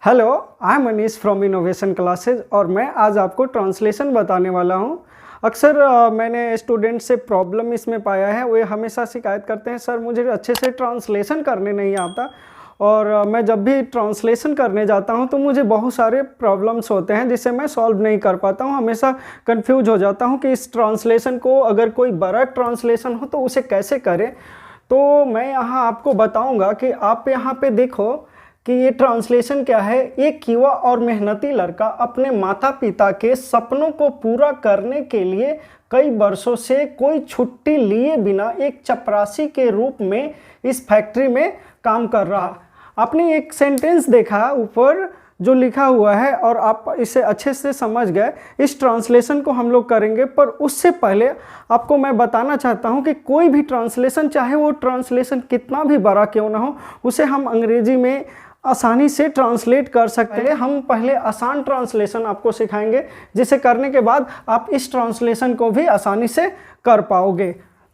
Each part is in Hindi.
Hello, I am Manish from innovation classes और मैं आज आपको ट्रांसलेशन बताने वाला हूं। अक्सर मैंने स्टूडेंट से प्रॉब्लम इसमें पाया है, वे हमेशा शिकायत करते हैं सर मुझे अच्छे से ट्रांसलेशन करने नहीं आता। और मैं जब भी ट्रांसलेशन करने जाता हूं तो मुझे बहुत सारे प्रॉब्लम्स होते हैं जिसे मैं सॉल्व नहीं कर पाता हूं। हमेशा कंफ्यूज हो जाता हूं कि इस ट्रांसलेशन को अगर कोई बड़ा ट्रांसलेशन हो तो उसे कैसे करें। तो मैं यहाँ आपको बताऊँगा कि आप यहाँ पे देखो कि ये ट्रांसलेशन क्या है। एक युवा और मेहनती लड़का अपने माता पिता के सपनों को पूरा करने के लिए कई वर्षों से कोई छुट्टी लिए बिना एक चपरासी के रूप में इस फैक्ट्री में काम कर रहा। आपने एक सेंटेंस देखा ऊपर जो लिखा हुआ है और आप इसे अच्छे से समझ गए। इस ट्रांसलेशन को हम लोग करेंगे, पर उससे पहले आपको मैं बताना चाहता हूं कि कोई भी ट्रांसलेशन, चाहे वो ट्रांसलेशन कितना भी बड़ा क्यों ना हो, उसे हम अंग्रेजी में आसानी से ट्रांसलेट कर सकते हैं। हम पहले आसान ट्रांसलेशन आपको सिखाएंगे, जिसे करने के बाद आप इस ट्रांसलेशन को भी आसानी से कर पाओगे।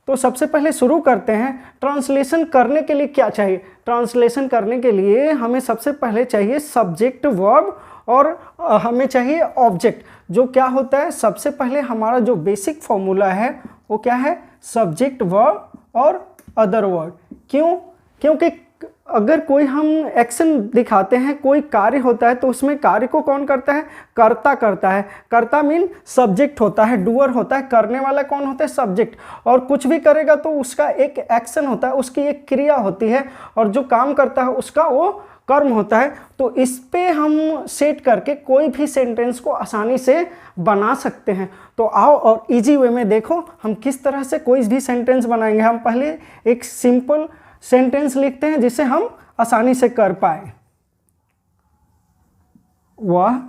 तो सबसे पहले शुरू करते हैं। ट्रांसलेशन करने के लिए क्या चाहिए? ट्रांसलेशन करने के लिए हमें सबसे पहले चाहिए सब्जेक्ट, वर्ब और हमें चाहिए ऑब्जेक्ट। जो क्या होता है, सबसे पहले हमारा जो बेसिक फॉर्मूला है वो क्या है? सब्जेक्ट, वर्ब और अदर वर्ड। क्यों? क्योंकि अगर कोई हम एक्शन दिखाते हैं, कोई कार्य होता है, तो उसमें कार्य को कौन करता है? कर्ता करता है। कर्ता मीन सब्जेक्ट होता है, डूअर होता है। करने वाला कौन होता है? सब्जेक्ट। और कुछ भी करेगा तो उसका एक एक्शन होता है, उसकी एक क्रिया होती है, और जो काम करता है उसका वो कर्म होता है। तो इस पे हम सेट करके कोई भी सेंटेंस को आसानी से बना सकते हैं। तो आओ और इजी वे में देखो हम किस तरह से कोई भी सेंटेंस बनाएंगे। हम पहले एक सिंपल सेंटेंस लिखते हैं जिसे हम आसानी से कर पाए। वह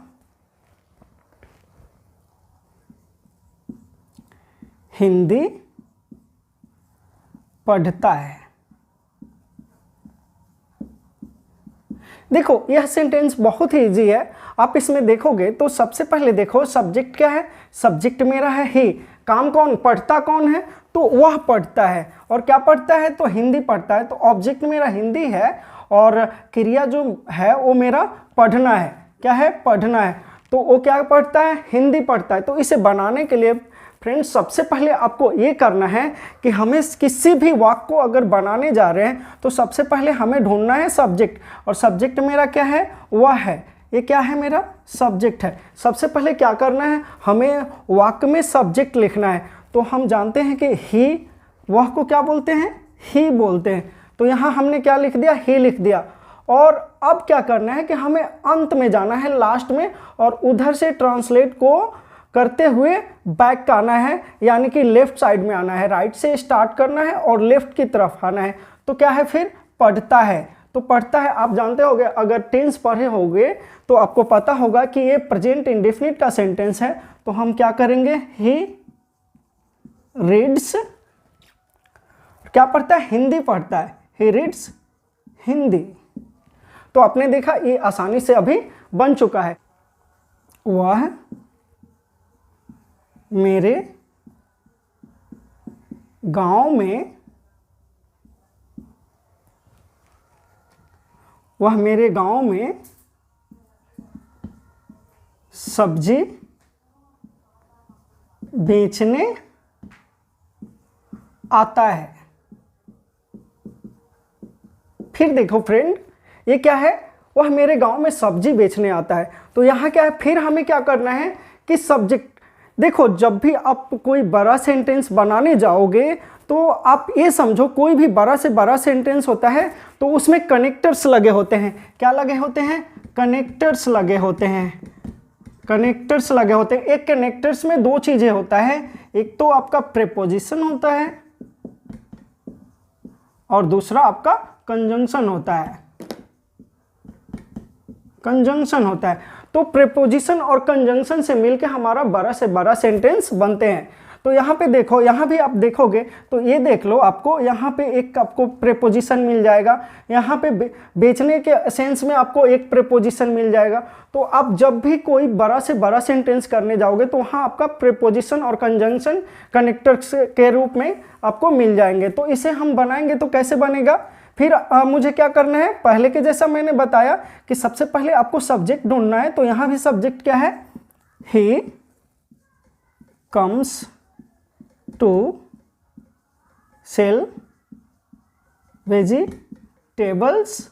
हिंदी पढ़ता है। देखो यह सेंटेंस बहुत ही इजी है। आप इसमें देखोगे तो सबसे पहले देखो सब्जेक्ट क्या है? सब्जेक्ट मेरा है ही। काम कौन? पढ़ता कौन है? तो वह पढ़ता है। और क्या पढ़ता है? तो हिंदी पढ़ता है। तो ऑब्जेक्ट मेरा हिंदी है और क्रिया जो है वो मेरा पढ़ना है। क्या है? पढ़ना है। तो वो क्या पढ़ता है? हिंदी पढ़ता है। तो इसे बनाने के लिए फ्रेंड्स सबसे पहले आपको ये करना है कि हमें किसी भी वाक्य को अगर बनाने जा रहे हैं तो सबसे पहले हमें ढूंढना है सब्जेक्ट। और सब्जेक्ट मेरा क्या है? वह है। ये क्या है? मेरा सब्जेक्ट है। सबसे पहले क्या करना है? हमें वाक्य में सब्जेक्ट लिखना है। तो हम जानते हैं कि ही, वह को क्या बोलते हैं? ही बोलते हैं। तो यहाँ हमने क्या लिख दिया? ही लिख दिया। और अब क्या करना है कि हमें अंत में जाना है, लास्ट में, और उधर से ट्रांसलेट को करते हुए बैक का आना है, यानी कि लेफ्ट साइड में आना है। राइट से स्टार्ट करना है और लेफ्ट की तरफ आना है। तो क्या है फिर? पढ़ता है। तो पढ़ता है आप जानते होंगे, अगर टेंस पढ़े होंगे तो आपको पता होगा कि ये प्रेजेंट इंडेफिनिट का सेंटेंस है। तो हम क्या करेंगे? ही रीड्स, क्या पढ़ता है? हिंदी पढ़ता है। He reads Hindi. तो आपने देखा ये आसानी से अभी बन चुका है। वह मेरे गांव में, वह मेरे गांव में सब्जी बेचने आता है। फिर देखो फ्रेंड, ये क्या है? वह मेरे गांव में सब्जी बेचने आता है। तो यहाँ क्या है? फिर हमें क्या करना है कि सब्जेक्ट। देखो जब भी आप कोई बड़ा सेंटेंस बनाने जाओगे तो आप ये समझो, कोई भी बड़ा से बड़ा सेंटेंस होता है तो उसमें कनेक्टर्स लगे होते हैं। क्या लगे होते हैं? कनेक्टर्स लगे होते हैं। कनेक्टर्स लगे होते हैं। एक कनेक्टर्स में दो चीजें होता है, एक तो आपका प्रीपोजिशन होता है और दूसरा आपका कंजंक्शन होता है। कंजंक्शन होता है। तो प्रीपोजिशन और कंजंक्शन से मिलकर हमारा बड़ा से बड़ा सेंटेंस बनते हैं। तो यहाँ पे देखो, यहाँ भी आप देखोगे तो ये देख लो, आपको यहाँ पे एक आपको प्रीपोजिशन मिल जाएगा। यहाँ पे बेचने के सेंस में आपको एक प्रीपोजिशन मिल जाएगा। तो आप जब भी कोई बड़ा से बड़ा सेंटेंस करने जाओगे तो वहाँ आपका प्रीपोजिशन और कंजंक्शन कनेक्टर्स के रूप में आपको मिल जाएंगे। तो इसे हम बनाएंगे तो कैसे बनेगा? फिर मुझे क्या करना है, पहले के जैसा मैंने बताया कि सबसे पहले आपको सब्जेक्ट ढूंढना है, तो यहां भी सब्जेक्ट क्या है, he comes to sell vegetables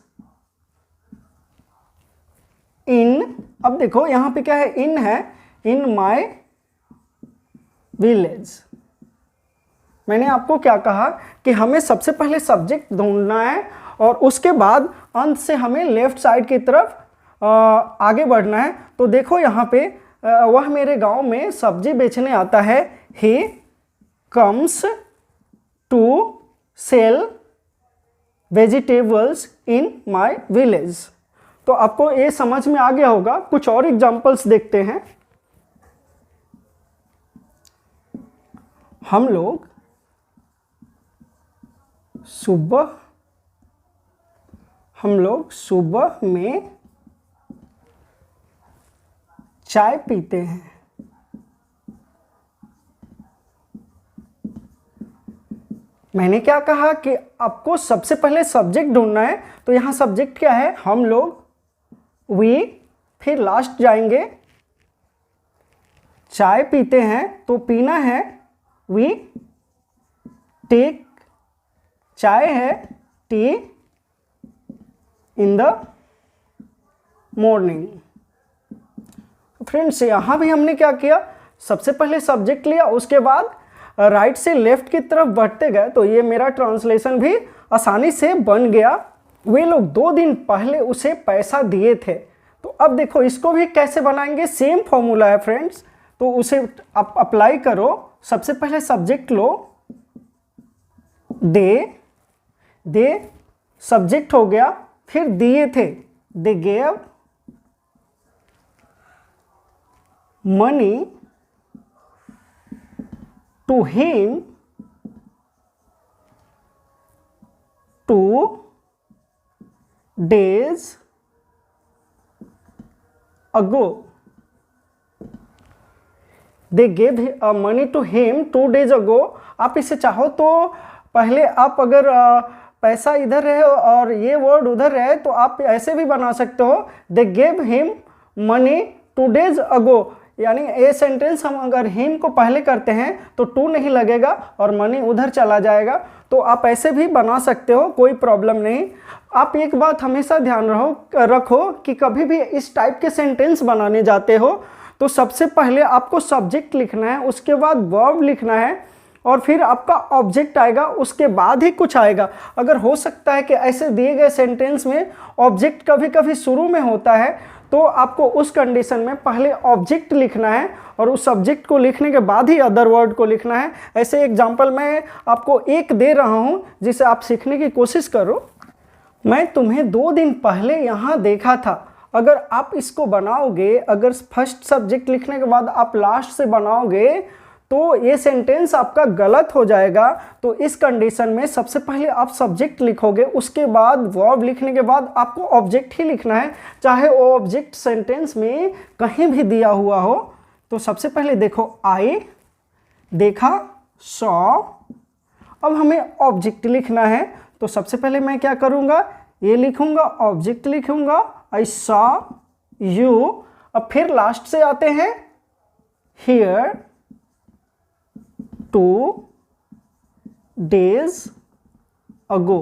in, अब देखो यहां पे क्या है, इन है, इन माय विलेज। मैंने आपको क्या कहा कि हमें सबसे पहले सब्जेक्ट ढूंढना है और उसके बाद अंत से हमें लेफ्ट साइड की तरफ आगे बढ़ना है। तो देखो यहाँ पे वह मेरे गांव में सब्जी बेचने आता है, he comes to sell vegetables in my village. तो आपको ये समझ में आ गया होगा। कुछ और एग्जांपल्स देखते हैं। हम लोग सुबह में चाय पीते हैं। मैंने क्या कहा कि आपको सबसे पहले सब्जेक्ट ढूंढना है, तो यहां सब्जेक्ट क्या है, हम लोग, वी, फिर लास्ट जाएंगे, चाय पीते हैं, तो पीना है वी टेक, चाय है T in the morning. Friends यहां भी हमने क्या किया, सबसे पहले सब्जेक्ट लिया, उसके बाद राइट से लेफ्ट की तरफ बढ़ते गए, तो ये मेरा ट्रांसलेशन भी आसानी से बन गया। वे लोग 2 दिन पहले उसे पैसा दिए थे। तो अब देखो इसको भी कैसे बनाएंगे, सेम फॉर्मूला है फ्रेंड्स, तो उसे आप अप्लाई करो। सबसे पहले सब्जेक्ट लो, दे सब्जेक्ट हो गया, फिर दिए थे, they gave money to him 2 days ago। They gave money to him 2 days ago। आप इसे चाहो तो पहले आप अगर पैसा इधर रहे और ये वर्ड उधर रहे तो आप ऐसे भी बना सकते हो, they gave him money 2 days ago। यानी ये सेंटेंस हम अगर हिम को पहले करते हैं तो टू नहीं लगेगा और मनी उधर चला जाएगा। तो आप ऐसे भी बना सकते हो, कोई प्रॉब्लम नहीं। आप एक बात हमेशा ध्यान रखो कि कभी भी इस टाइप के सेंटेंस बनाने जाते हो तो सबसे पहले आपको सब्जेक्ट लिखना है, उसके बाद वर्ब लिखना है और फिर आपका ऑब्जेक्ट आएगा, उसके बाद ही कुछ आएगा। अगर हो सकता है कि ऐसे दिए गए सेंटेंस में ऑब्जेक्ट कभी कभी शुरू में होता है, तो आपको उस कंडीशन में पहले ऑब्जेक्ट लिखना है और उस सब्जेक्ट को लिखने के बाद ही अदर वर्ड को लिखना है। ऐसे एग्जाम्पल मैं आपको एक दे रहा हूं जिसे आप सीखने की कोशिश करो। मैं तुम्हें 2 दिन पहले यहाँ देखा था। अगर आप इसको बनाओगे, अगर फर्स्ट सब्जेक्ट लिखने के बाद आप लास्ट से बनाओगे तो ये सेंटेंस आपका गलत हो जाएगा। तो इस कंडीशन में सबसे पहले आप सब्जेक्ट लिखोगे, उसके बाद वर्ब लिखने के बाद आपको ऑब्जेक्ट ही लिखना है, चाहे वो ऑब्जेक्ट सेंटेंस में कहीं भी दिया हुआ हो। तो सबसे पहले देखो, आई देखा, सॉ। अब हमें ऑब्जेक्ट लिखना है, तो सबसे पहले मैं क्या करूँगा, ये लिखूँगा, ऑब्जेक्ट लिखूँगा, आई सॉ यू। अब फिर लास्ट से आते हैं, हियर 2 days ago।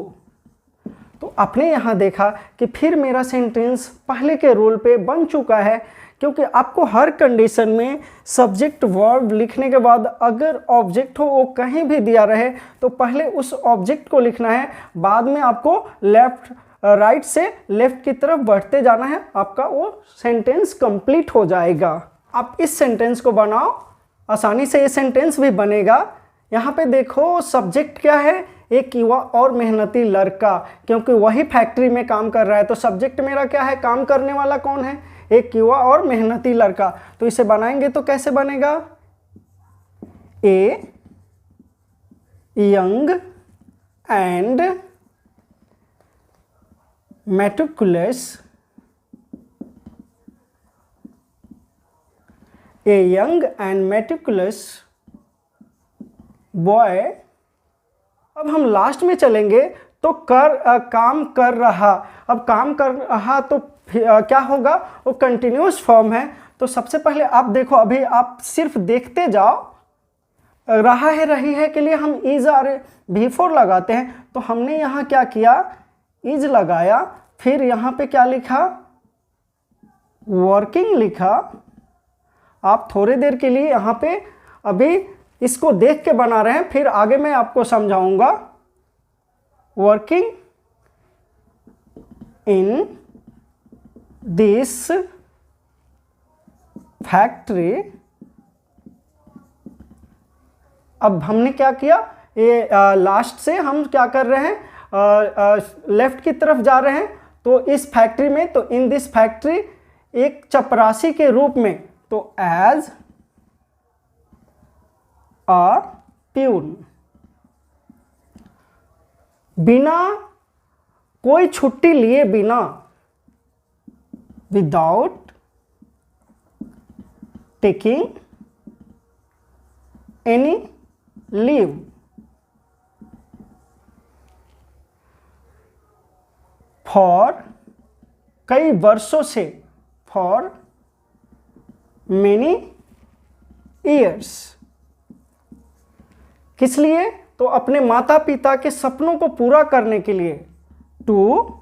तो आपने यहां देखा कि फिर मेरा सेंटेंस पहले के रूल पे बन चुका है, क्योंकि आपको हर कंडीशन में सब्जेक्ट वर्ब लिखने के बाद अगर ऑब्जेक्ट हो वो कहीं भी दिया रहे तो पहले उस ऑब्जेक्ट को लिखना है, बाद में आपको राइट से लेफ्ट की तरफ बढ़ते जाना है, आपका वो सेंटेंस कंप्लीट हो जाएगा। आप इस सेंटेंस को बनाओ, आसानी से ये सेंटेंस भी बनेगा। यहाँ पे देखो सब्जेक्ट क्या है, एक युवा और मेहनती लड़का, क्योंकि वही फैक्ट्री में काम कर रहा है। तो सब्जेक्ट मेरा क्या है, काम करने वाला कौन है, एक युवा और मेहनती लड़का। तो इसे बनाएंगे तो कैसे बनेगा, ए young and meticulous, A young and meticulous boy. अब हम लास्ट में चलेंगे तो काम कर रहा। अब काम कर रहा तो क्या होगा, वो कंटिन्यूस फॉर्म है। तो सबसे पहले आप देखो, अभी आप सिर्फ देखते जाओ, रहा है रही है के लिए हम इज और बिफोर लगाते हैं। तो हमने यहाँ क्या किया, इज लगाया, फिर यहाँ पे क्या लिखा, वर्किंग लिखा। आप थोड़ी देर के लिए यहाँ पे अभी इसको देख के बना रहे हैं, फिर आगे मैं आपको समझाऊंगा। Working in this factory. अब हमने क्या किया, ये लास्ट से हम क्या कर रहे हैं, लेफ्ट की तरफ जा रहे हैं। तो इस फैक्ट्री में, तो इन दिस फैक्ट्री एक चपरासी के रूप में, तो एज अ प्यून, बिना कोई छुट्टी लिए बिना, without taking any leave, for कई वर्षों से, फॉर मेनी ईयर्स। किस लिए, तो अपने माता पिता के सपनों को पूरा करने के लिए, to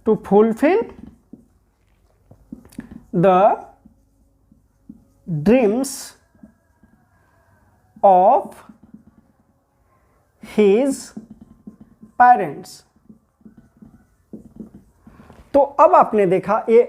fulfil the dreams of his parents. तो अब आपने देखा, a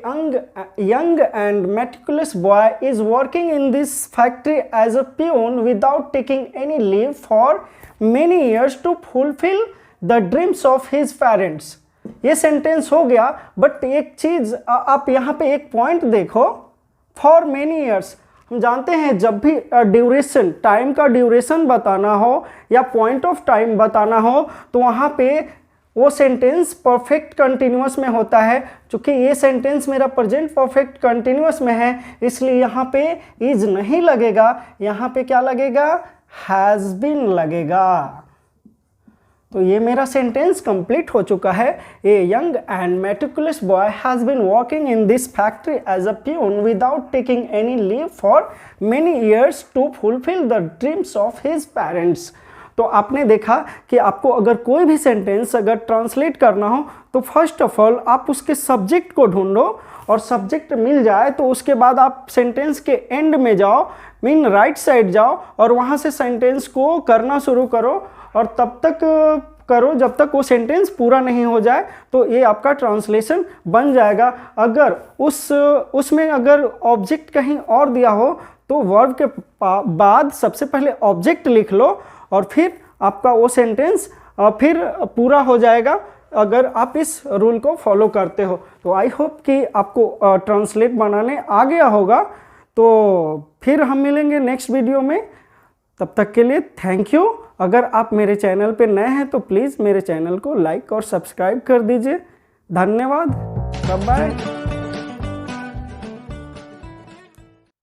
young and meticulous boy is working in this factory as a peon without taking any leave for many years to fulfil the dreams of his parents. ये सेंटेंस हो गया, बट एक चीज आप यहाँ पे एक पॉइंट देखो, फॉर मेनी ईयर्स। हम जानते हैं जब भी ड्यूरेशन, टाइम का ड्यूरेशन बताना हो या पॉइंट ऑफ टाइम बताना हो, तो वहाँ पे वो सेंटेंस परफेक्ट कंटिन्यूअस में होता है। चूंकि ये सेंटेंस मेरा प्रेजेंट परफेक्ट कंटिन्यूअस में है, इसलिए यहाँ पे इज नहीं लगेगा, यहाँ पे क्या लगेगा, हैज बीन लगेगा। तो ये मेरा सेंटेंस कंप्लीट हो चुका है। A young and meticulous boy has been working in this factory as a peon without taking any leave for many years to fulfil the dreams of his parents. तो आपने देखा कि आपको अगर कोई भी सेंटेंस अगर ट्रांसलेट करना हो, तो फर्स्ट ऑफ ऑल आप उसके सब्जेक्ट को ढूंढो, और सब्जेक्ट मिल जाए तो उसके बाद आप सेंटेंस के एंड में जाओ, मीन राइट साइड जाओ, और वहाँ से सेंटेंस को करना शुरू करो, और तब तक करो जब तक वो सेंटेंस पूरा नहीं हो जाए। तो ये आपका ट्रांसलेशन बन जाएगा। अगर उसमें अगर ऑब्जेक्ट कहीं और दिया हो, तो वर्ब के बाद सबसे पहले ऑब्जेक्ट लिख लो, और फिर आपका वो सेंटेंस फिर पूरा हो जाएगा, अगर आप इस रूल को फॉलो करते हो। तो आई होप कि आपको ट्रांसलेट बनाने आ गया होगा। तो फिर हम मिलेंगे नेक्स्ट वीडियो में, तब तक के लिए थैंक यू। अगर आप मेरे चैनल पे नए हैं तो प्लीज़ मेरे चैनल को लाइक और सब्सक्राइब कर दीजिए। धन्यवाद, बाय बाय।